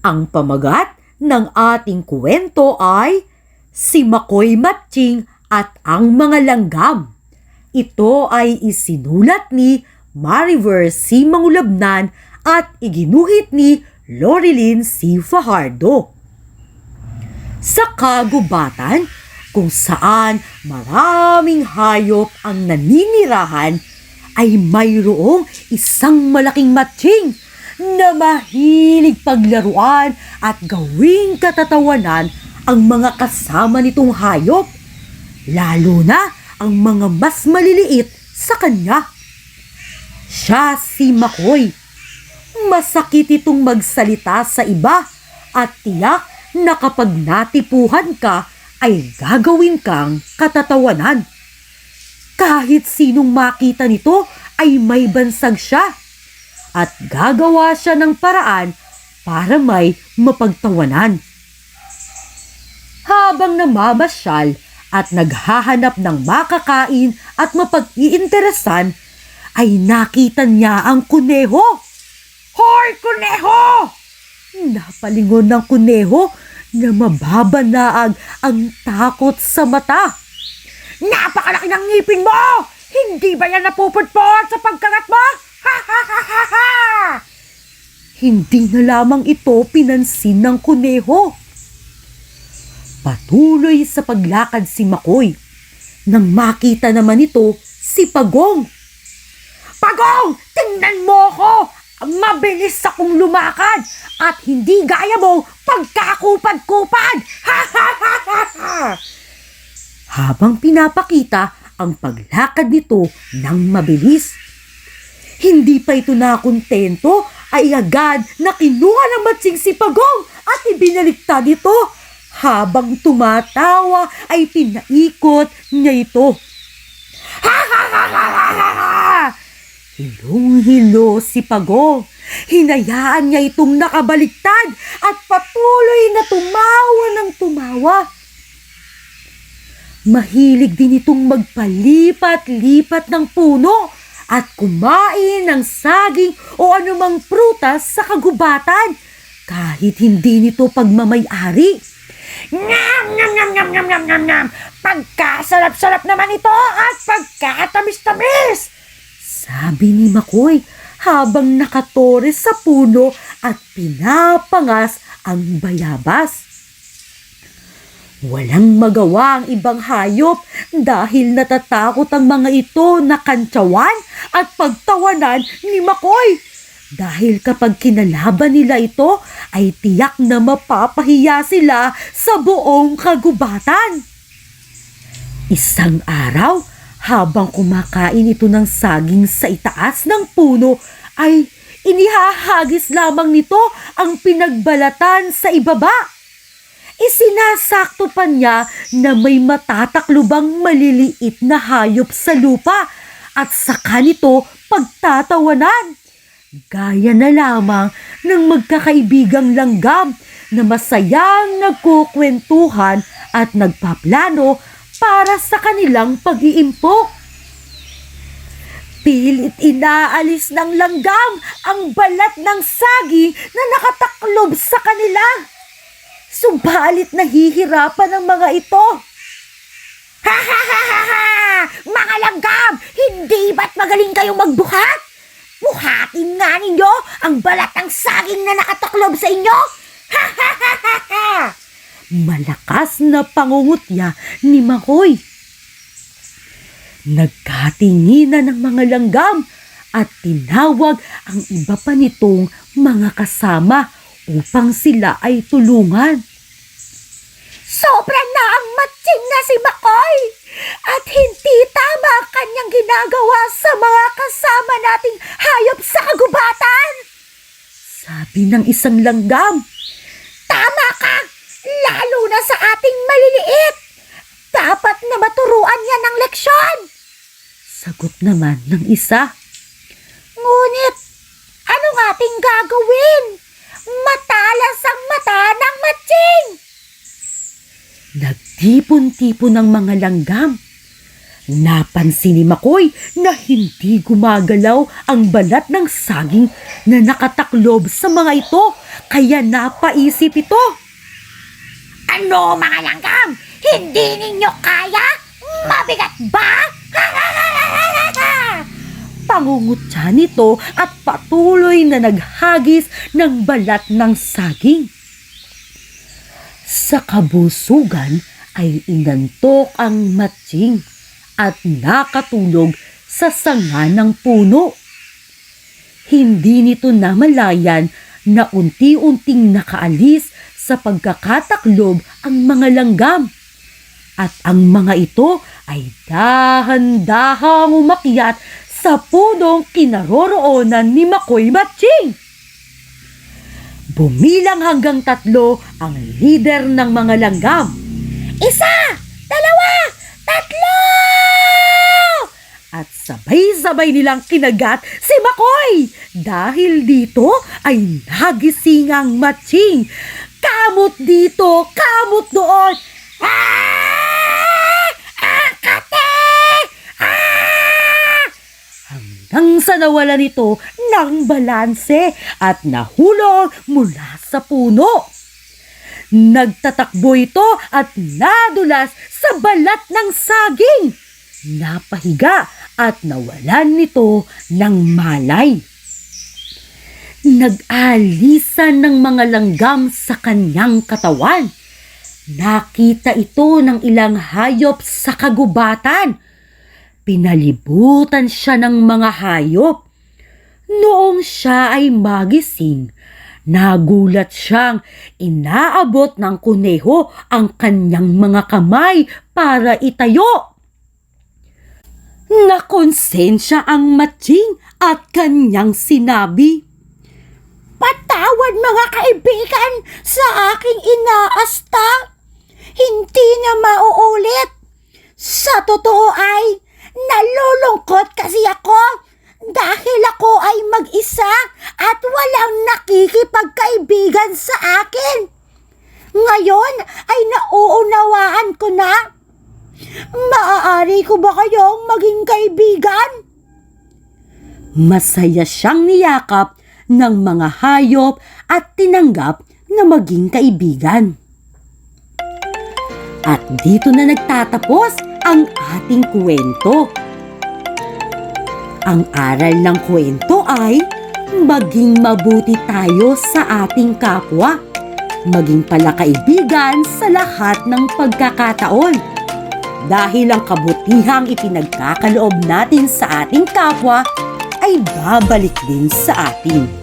Ang pamagat ng ating kwento ay Si Makoy Matching at ang mga langgam. Ito ay isinulat ni Mariver C. Mangulabnan at iginuhit ni Lorilyn C. Fajardo. Sa kagubatan, kung saan maraming hayop ang naninirahan, ay mayroong isang malaking matching na mahilig paglaruan at gawing katatawanan ang mga kasama nitong hayop, lalo na ang mga mas maliliit sa kanya. Siya si Makoy. Masakit itong magsalita sa iba at tiyak na kapag natipuhan ka ay gagawin kang katatawanan. Kahit sinong makita nito ay may bansag siya at gagawa siya ng paraan para may mapagtawanan. Habang namamasyal at naghahanap ng makakain at mapag-iinteresan, ay nakita niya ang kuneho. Hoy, kuneho! Napalingon ng kuneho na mababanaag ang takot sa mata. Napakalaki ng ngipin mo! Hindi ba yan napuputpot sa pagkagat mo? Ha ha ha ha ha! Hindi na lamang ito pinansin ng kuneho. Patuloy sa paglakad si Makoy. Nang makita naman ito si Pagong. Pagong! Tingnan mo ko! Mabilis akong lumakad at hindi gaya mo pagkakupad-kupad! Ha ha ha ha ha! Habang pinapakita ang paglakad nito ng mabilis. Hindi pa ito nakontento ay agad na kinuha ng matsing si Pagong at ibinaliktad ito. Habang tumatawa ay pinaikot niya ito. Ha ha ha ha ha ha! Hilong-hilo si Pagong. Hinayaan niya itong nakabaliktad at patuloy na tumawa ng tumawa. Mahilig din itong magpalipat-lipat ng puno at kumain ng saging o anumang prutas sa kagubatan kahit hindi nito pagmamay-ari. Ngam, ngam, ngam, ngam, ngam, ngam, ngam, ngam. Pagkasarap-sarap naman ito at pagkatamis-tamis! Sabi ni Makoy habang nakatore sa puno at pinapangas ang bayabas. Walang magawa ang ibang hayop dahil natatakot ang mga ito na kantsawan at pagtawanan ni Makoy. Dahil kapag kinalaban nila ito, ay tiyak na mapapahiya sila sa buong kagubatan. Isang araw, habang kumakain ito ng saging sa itaas ng puno, ay inihahagis lamang nito ang pinagbalatan sa ibaba. Isinasakto pa niya na may matataklubang maliliit na hayop sa lupa at saka nito pagtatawanan. Gaya na lamang ng magkakaibigang langgam na masayang nagkukwentuhan at nagpaplano para sa kanilang pag-iimpok. Pilit inaalis ng langgam ang balat ng saging na nakataklob sa kanila. Subalit nahihirapan ang mga ito. Ha ha ha ha ha! Mga langgam, hindi ba't magaling kayong magbuhat? Buhatin nga ninyo ang balat ng saging na nakataklob sa inyo! Ha ha ha ha ha! Malakas na pangungutya ni Makoy. Nagkatinginan ng mga langgam at tinawag ang iba pa nitong mga kasama upang sila ay tulungan. Sobra na ang matsing na si Makoy at hindi tama ang kanyang ginagawa sa mga kasama nating hayop sa kagubatan. Sabi ng isang langgam. Tama ka, lalo na sa ating maliliit. Dapat na maturuan niya ng leksyon. Sagot naman ng isa. Ngunit, anong ating gagawin? Matalas ang mata ng matsing. Nagtipon-tipon ng mga langgam. Napansin ni Makoy na hindi gumagalaw ang balat ng saging na nakataklob sa mga ito, kaya napaisip ito. Ano mga langgam? Hindi ninyo kaya? Mabigat ba? Pangungutya nito at patuloy na naghagis ng balat ng saging. Sa kabusugan ay inantok ang Matching at nakatulog sa sanga ng puno. Hindi nito namalayan na unti-unting nakaalis sa pagkakataklob ang mga langgam. At ang mga ito ay dahan-dahang umakyat sa punong kinaroroonan ni Makoy Matching. Bumilang hanggang 3 ang leader ng mga langgam. 1, 2, 3! At sabay-sabay nilang kinagat si Makoy. Dahil dito ay nagising ang Matching. Kamot dito, kamot doon. Hanggang sa nawala nito ng balanse at nahulog mula sa puno. Nagtatakbo ito at nadulas sa balat ng saging. Napahiga at nawalan nito ng malay. Nag-alisan ng mga langgam sa kanyang katawan. Nakita ito ng ilang hayop sa kagubatan. Pinalibutan siya ng mga hayop. Noong siya ay magising, nagulat siyang inaabot ng kuneho ang kanyang mga kamay para itayo. Nakonsensya ang Matching at kanyang sinabi, Patawad mga kaibigan sa aking inaasta. Hindi na mauulit. Sa totoo ay nalulungkot kasi ako dahil ako ay mag-isa at walang nakikipagkaibigan sa akin. Ngayon ay nauunawaan ko na. Maaari ko ba kayong maging kaibigan? Masaya siyang niyakap ng mga hayop at tinanggap na maging kaibigan. At dito na nagtatapos ang ating kwento. Ang aral ng kwento ay maging mabuti tayo sa ating kapwa. Maging palakaibigan sa lahat ng pagkakataon. Dahil ang kabutihang ipinagkakaloob natin sa ating kapwa ay babalik din sa atin.